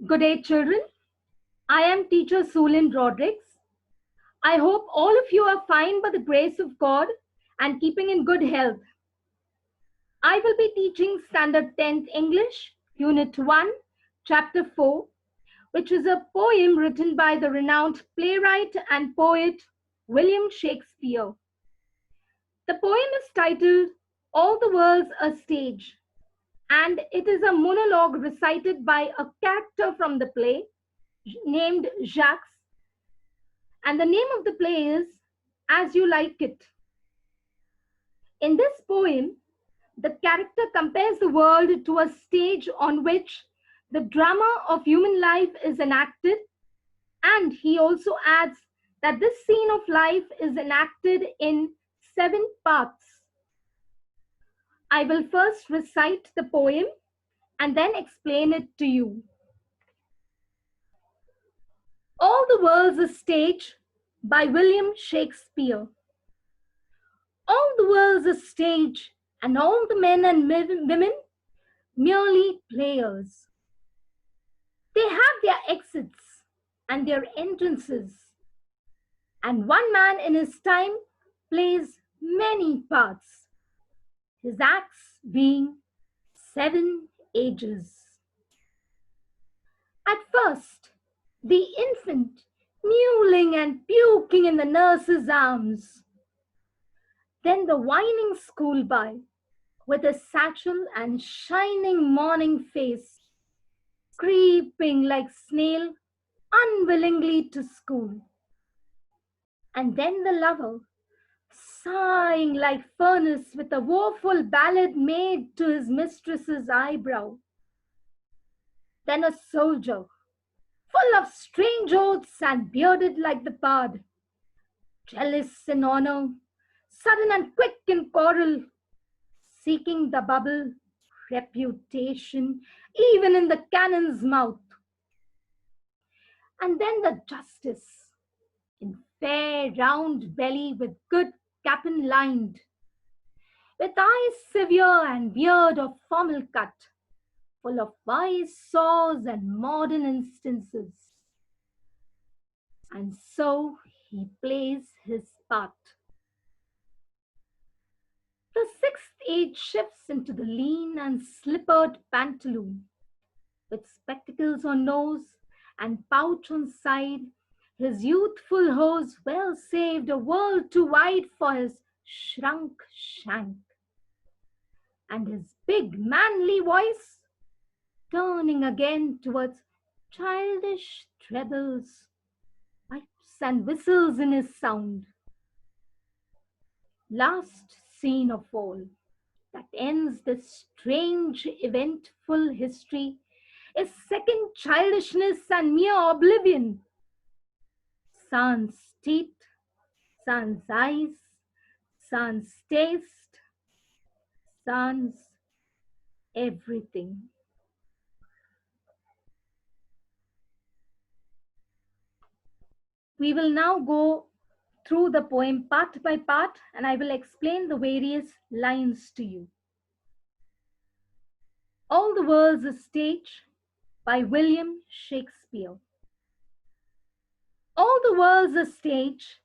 Good day, children. I am teacher Sulin Rodrigues. I hope all of you are fine by the grace of God and keeping in good health. I will be teaching Standard 10th English, Unit 1, Chapter 4, which is a poem written by the renowned playwright and poet William Shakespeare. The poem is titled All the World's a Stage, and it is a monologue recited by a character from the play named Jacques, and the name of the play is As You Like It. In this poem, the character compares the world to a stage on which the drama of human life is enacted, and he also adds that this scene of life is enacted in 7 parts. I will first recite the poem and then explain it to you. All the World's a Stage by William Shakespeare. All the world's a stage, and all the men and women merely players. They have their exits and their entrances, and one man in his time plays many parts, his acts being 7 ages. At first, the infant mewling and puking in the nurse's arms. Then the whining schoolboy with a satchel and shining morning face, creeping like snail unwillingly to school. And then the lover, sighing like furnace with a woeful ballad made to his mistress's eyebrow. Then a soldier, full of strange oaths and bearded like the pard, jealous in honor, sudden and quick in quarrel, seeking the bubble, reputation, even in the cannon's mouth. And then the justice, in fair round belly with good capon lined, with eyes severe and beard of formal cut, full of wise saws and modern instances. And so he plays his part. The 6th age shifts into the lean and slippered pantaloon, with spectacles on nose and pouch on side, his youthful hose well saved a world too wide for his shrunk shank, and his big manly voice turning again towards childish trebles, pipes and whistles in his sound. Last scene of all, that ends this strange, eventful history, is second childishness and mere oblivion. Sans teeth, sans eyes, sans taste, sans everything. We will now go through the poem part by part, and I will explain the various lines to you. All the World's a Stage by William Shakespeare. All the world's a stage,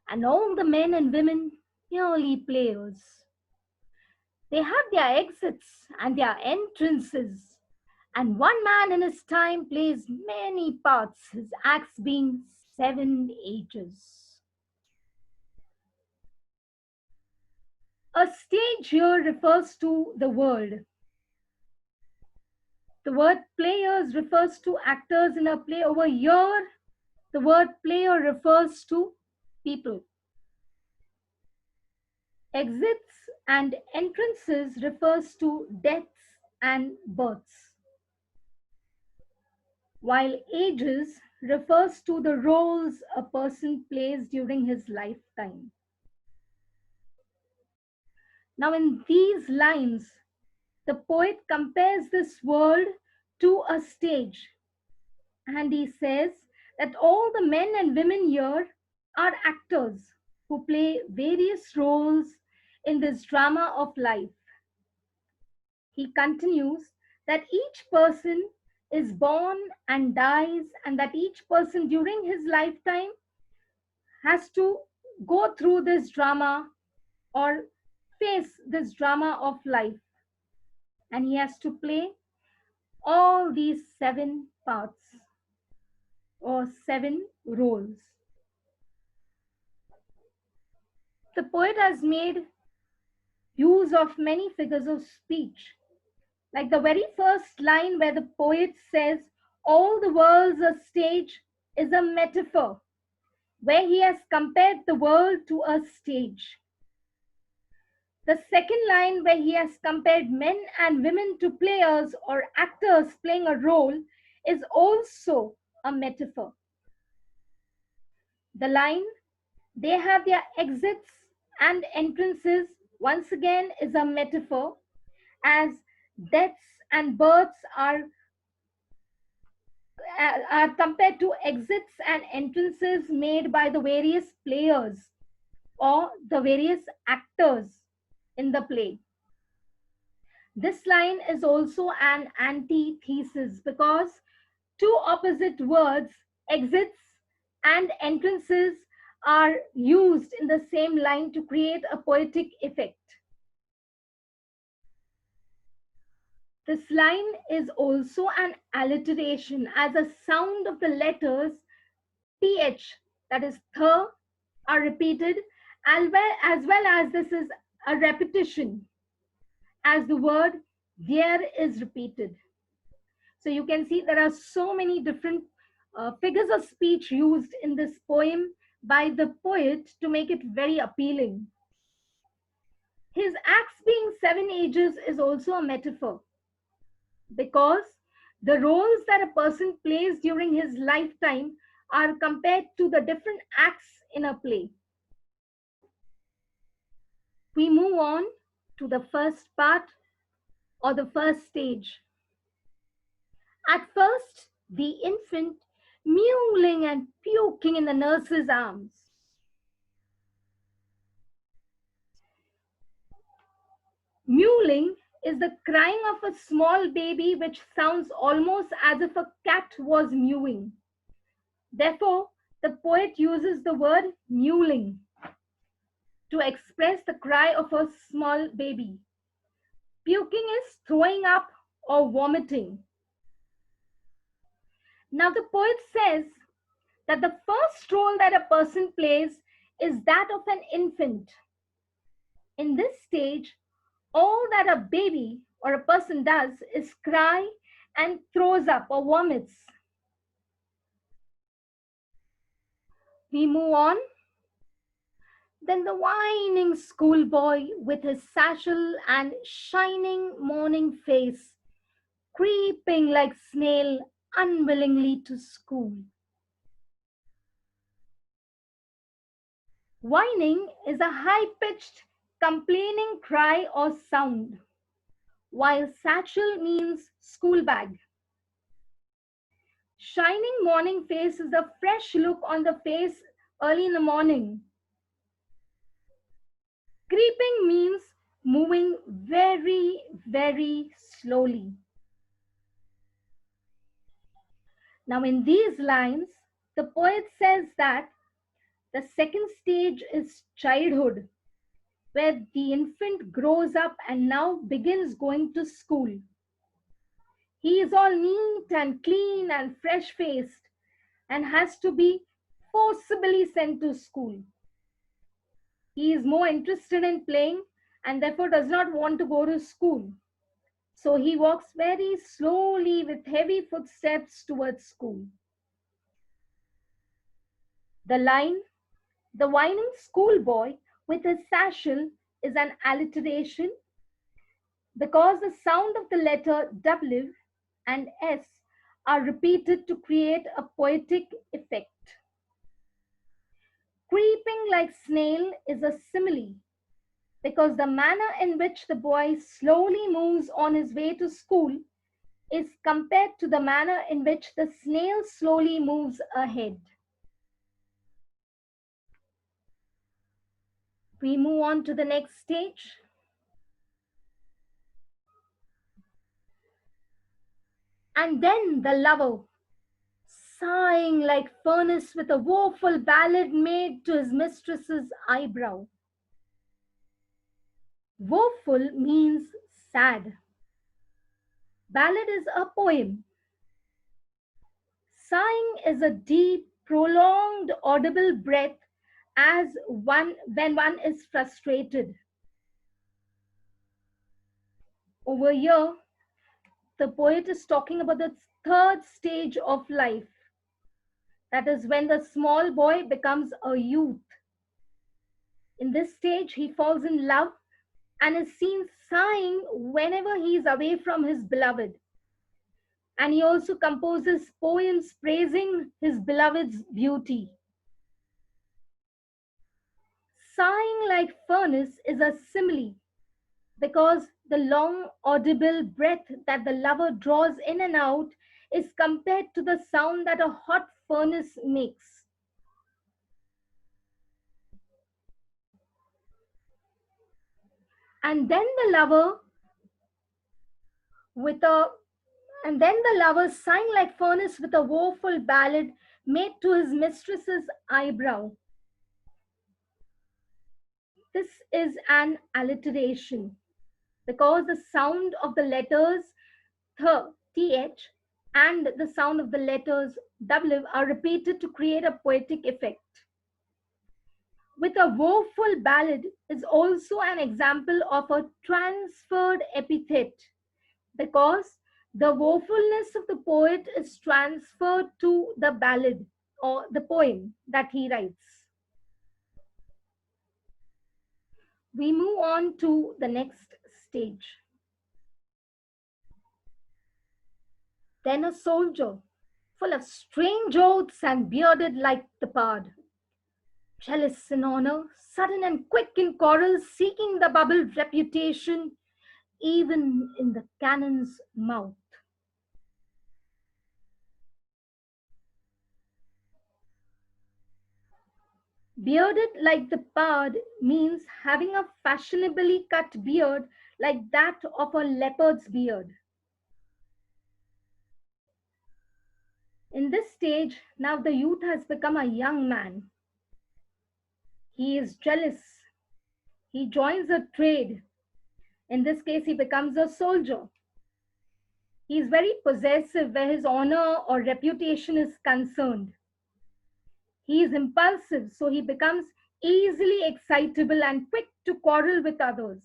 and all the men and women merely players. They have their exits and their entrances, and one man in his time plays many parts, his acts being 7 ages. A stage here refers to the world. The word players refers to actors in a play. Over here, the word player refers to people. Exits and entrances refers to deaths and births, while ages refers to the roles a person plays during his lifetime. Now, in these lines, the poet compares this world to a stage, and he says that all the men and women here are actors who play various roles in this drama of life. He continues that each person is born and dies, and that each person during his lifetime has to go through this drama or face this drama of life, and he has to play all these seven parts or seven roles. The poet has made use of many figures of speech, like the very first line where the poet says, all the world's a stage, is a metaphor, where he has compared the world to a stage. The second line, where he has compared men and women to players or actors playing a role, is also a metaphor. The line, they have their exits and entrances, once again is a metaphor, as deaths and births are compared to exits and entrances made by the various players or the various actors in the play. This line is also an antithesis because two opposite words, exits and entrances, are used in the same line to create a poetic effect. This line is also an alliteration as a sound of the letters th, that is th, are repeated, as well as this is a repetition as the word there is repeated. So you can see there are so many different figures of speech used in this poem by the poet to make it very appealing. His acts being seven ages is also a metaphor because the roles that a person plays during his lifetime are compared to the different acts in a play. We move on to the first part or the first stage. At first, the infant mewling and puking in the nurse's arms. Mewling is the crying of a small baby which sounds almost as if a cat was mewing. Therefore, the poet uses the word mewling to express the cry of a small baby. Puking is throwing up or vomiting. Now, the poet says that the first role that a person plays is that of an infant. In this stage, all that a baby or a person does is cry and throws up or vomits. We move on. Then the whining schoolboy with his satchel and shining morning face, creeping like snail unwillingly to school. Whining is a high-pitched, complaining cry or sound, while satchel means school bag. Shining morning face is a fresh look on the face early in the morning. Creeping means moving very, very slowly. Now, in these lines, the poet says that the second stage is childhood, where the infant grows up and now begins going to school. He is all neat and clean and fresh faced and has to be forcibly sent to school. He is more interested in playing and therefore does not want to go to school. So he walks very slowly with heavy footsteps towards school. The line, the whining schoolboy with his satchel, is an alliteration because the sound of the letter W and S are repeated to create a poetic effect. Creeping like snail is a simile because the manner in which the boy slowly moves on his way to school is compared to the manner in which the snail slowly moves ahead. We move on to the next stage. And then the lover, sighing like furnace with a woeful ballad made to his mistress's eyebrow. Woeful means sad. Ballad is a poem. Sighing is a deep, prolonged, audible breath as one when one is frustrated. Over here, the poet is talking about the third stage of life. That is when the small boy becomes a youth. In this stage, he falls in love and is seen sighing whenever he is away from his beloved. And he also composes poems praising his beloved's beauty. Sighing like furnace is a simile because the long audible breath that the lover draws in and out is compared to the sound that a hot furnace makes. And then the lover with a and then the lover sang like furnace with a woeful ballad made to his mistress's eyebrow. This is an alliteration because the sound of the letters th and the sound of the letters w are repeated to create a poetic effect. With a woeful ballad is also an example of a transferred epithet because the woefulness of the poet is transferred to the ballad or the poem that he writes. We move on to the next stage. Then a soldier, full of strange oaths and bearded like the pard, jealous in honor, sudden and quick in quarrel, seeking the bubbled reputation even in the cannon's mouth. Bearded like the pard means having a fashionably cut beard like that of a leopard's beard. In this stage, now the youth has become a young man. He is jealous. He joins a trade. In this case, he becomes a soldier. He is very possessive where his honor or reputation is concerned. He is impulsive, so he becomes easily excitable and quick to quarrel with others.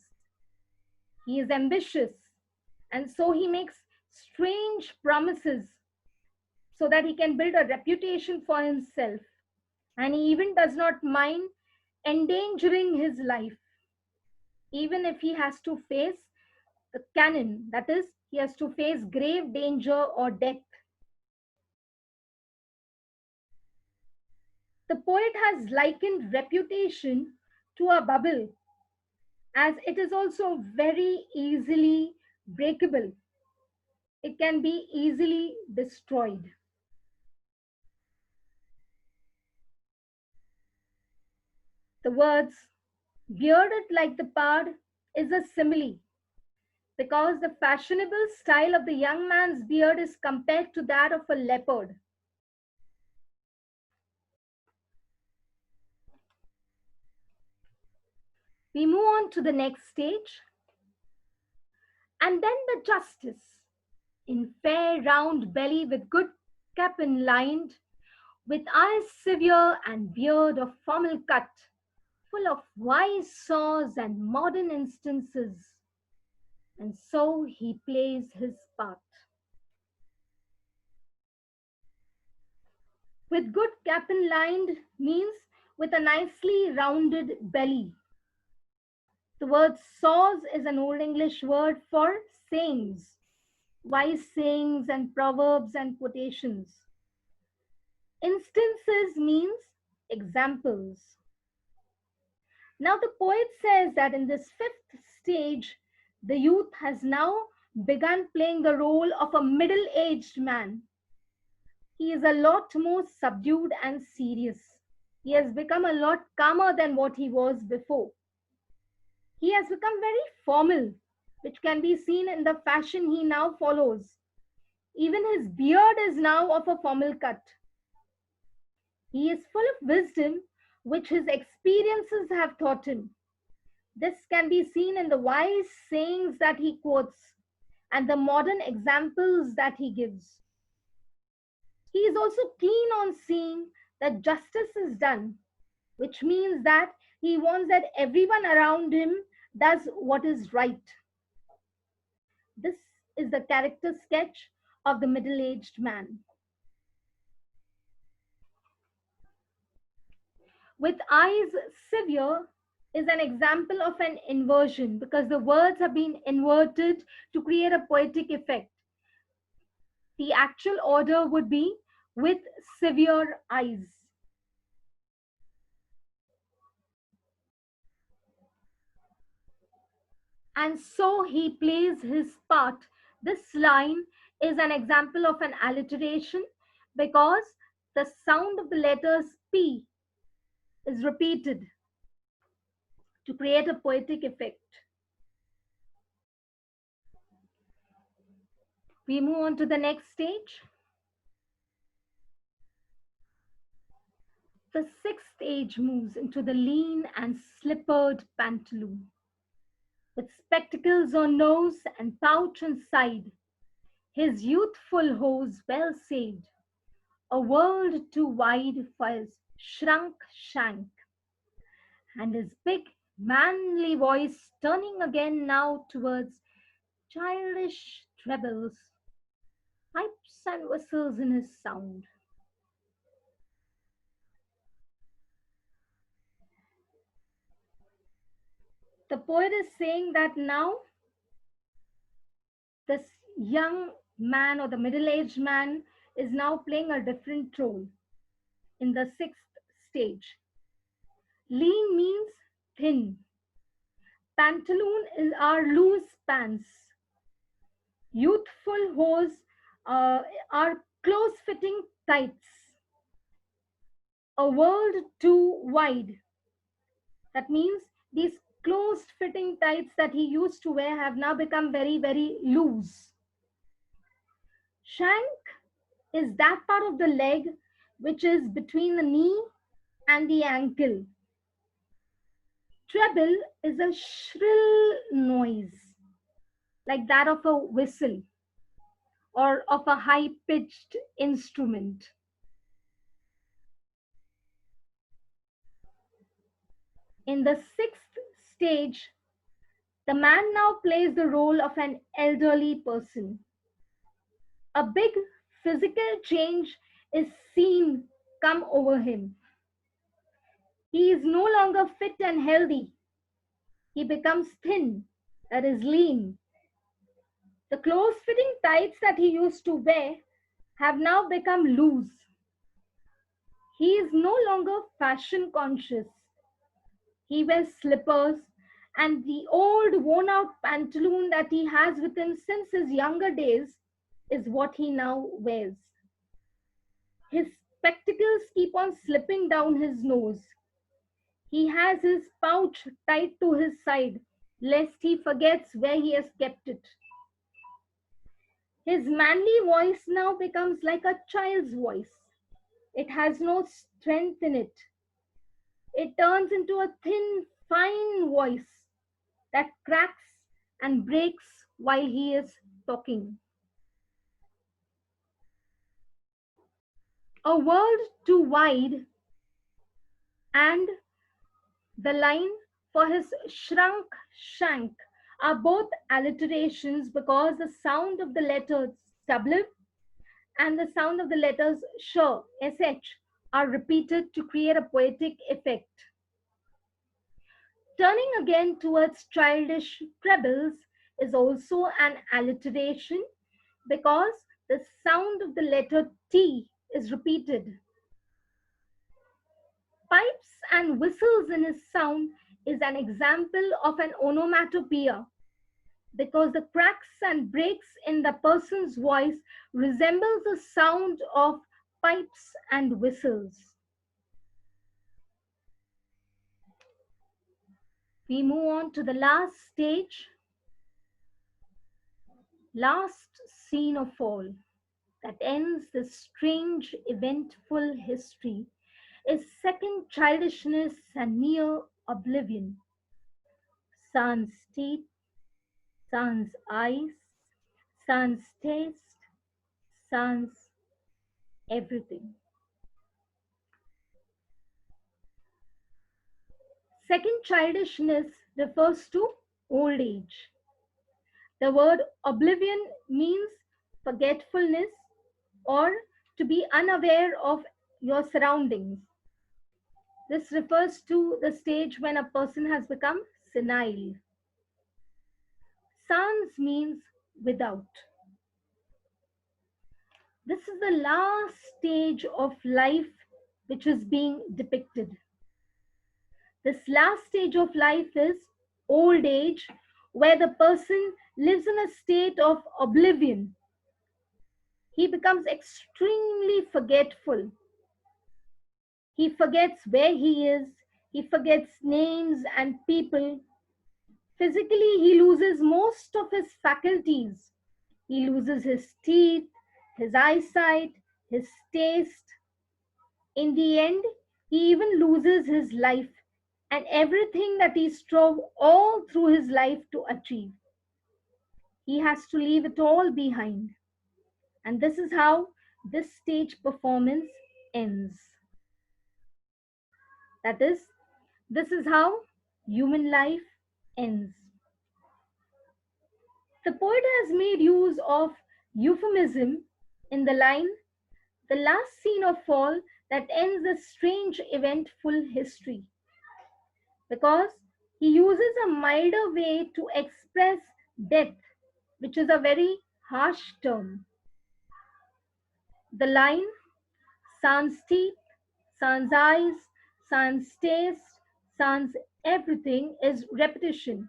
He is ambitious, and so he makes strange promises so that he can build a reputation for himself. And he even does not mind endangering his life, even if he has to face the cannon, that is, he has to face grave danger or death. The poet has likened reputation to a bubble, as it is also very easily breakable. It can be easily destroyed. The words bearded like the pard is a simile because the fashionable style of the young man's beard is compared to that of a leopard. We move on to the next stage. And then the justice, in fair round belly with good cap lined, with eyes severe and beard of formal cut, full of wise saws and modern instances. And so he plays his part. With good cap lined means with a nicely rounded belly. The word saws is an Old English word for sayings, wise sayings and proverbs and quotations. Instances means examples. Now, the poet says that in this fifth stage, the youth has now begun playing the role of a middle aged man. He is a lot more subdued and serious. He has become a lot calmer than what he was before. He has become very formal, which can be seen in the fashion he now follows. Even his beard is now of a formal cut. He is full of wisdom, which his experiences have taught him. This can be seen in the wise sayings that he quotes and the modern examples that he gives. He is also keen on seeing that justice is done, which means that he wants that everyone around him does what is right. This is the character sketch of the middle aged man. With eyes severe is an example of an inversion because the words have been inverted to create a poetic effect. The actual order would be with severe eyes. And so he plays his part. This line is an example of an alliteration because the sound of the letters P is repeated to create a poetic effect. We move on to the next stage. The sixth stage moves into the lean and slippered pantaloon. With spectacles on nose and pouch on side, his youthful hose well saved, a world too wide for his shrunk shank, and his big manly voice turning again now towards childish trebles, pipes and whistles in his sound. The poet is saying that now this young man or the middle aged man is now playing a different role in the sixth stage. Lean means thin. Pantaloon is our loose pants. Youthful hose are close fitting tights. A world too wide. That means these closed fitting tights that he used to wear have now become very, very loose. Shank is that part of the leg which is between the knee and the ankle. Treble is a shrill noise, like that of a whistle or of a high pitched instrument. In the sixth stage, the man now plays the role of an elderly person. A big physical change is seen come over him. He is no longer fit and healthy. He becomes thin, that is, lean. The close fitting tights that he used to wear have now become loose. He is no longer fashion conscious. He wears slippers, and the old worn out pantaloon that he has with him since his younger days is what he now wears. His spectacles keep on slipping down his nose. He has his pouch tied to his side, lest he forgets where he has kept it. His manly voice now becomes like a child's voice. It has no strength in it. It turns into a thin, fine voice that cracks and breaks while he is talking. A world too wide and the line for his shrunk shank are both alliterations because the sound of the letters W and the sound of the letters sh are repeated to create a poetic effect. Turning again towards childish trebles is also an alliteration because the sound of the letter T is repeated. Pipes and whistles in his sound is an example of an onomatopoeia because the cracks and breaks in the person's voice resembles the sound of pipes and whistles. We move on to the last stage, last scene of all. that ends this strange, eventful history is second childishness and near oblivion. Sans teeth, sans eyes, sans taste, sans everything. Second childishness refers to old age. The word oblivion means forgetfulness or to be unaware of your surroundings. This refers to the stage when a person has become senile. Sans means without. This is the last stage of life which is being depicted. This last stage of life is old age, where the person lives in a state of oblivion. He becomes extremely forgetful. He forgets where he is, he forgets names and people. Physically, he loses most of his faculties. He loses his teeth, his eyesight, his taste. In the end, he even loses his life and everything that he strove all through his life to achieve. He has to leave it all behind. And this is how this stage performance ends. That is, this is how human life ends. The poet has made use of euphemism in the line, the last scene of fall that ends this strange, eventful history, because he uses a milder way to express death, which is a very harsh term. The line, sans teeth, sans eyes, sans taste, sans everything, is repetition.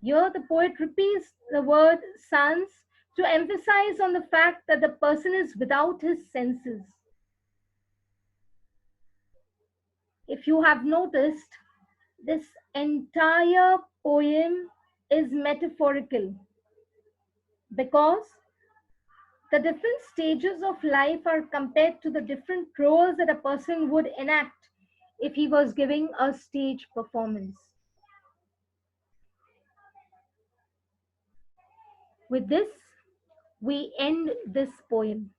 Here, the poet repeats the word sans to emphasize on the fact that the person is without his senses. If you have noticed, this entire poem is metaphorical because the different stages of life are compared to the different roles that a person would enact if he was giving a stage performance. With this, we end this poem.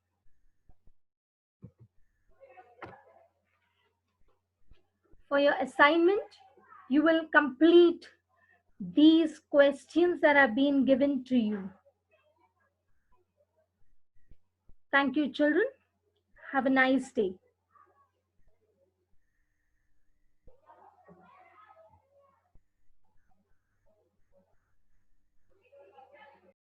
For your assignment, you will complete these questions that have been given to you. Thank you, children. Have a nice day.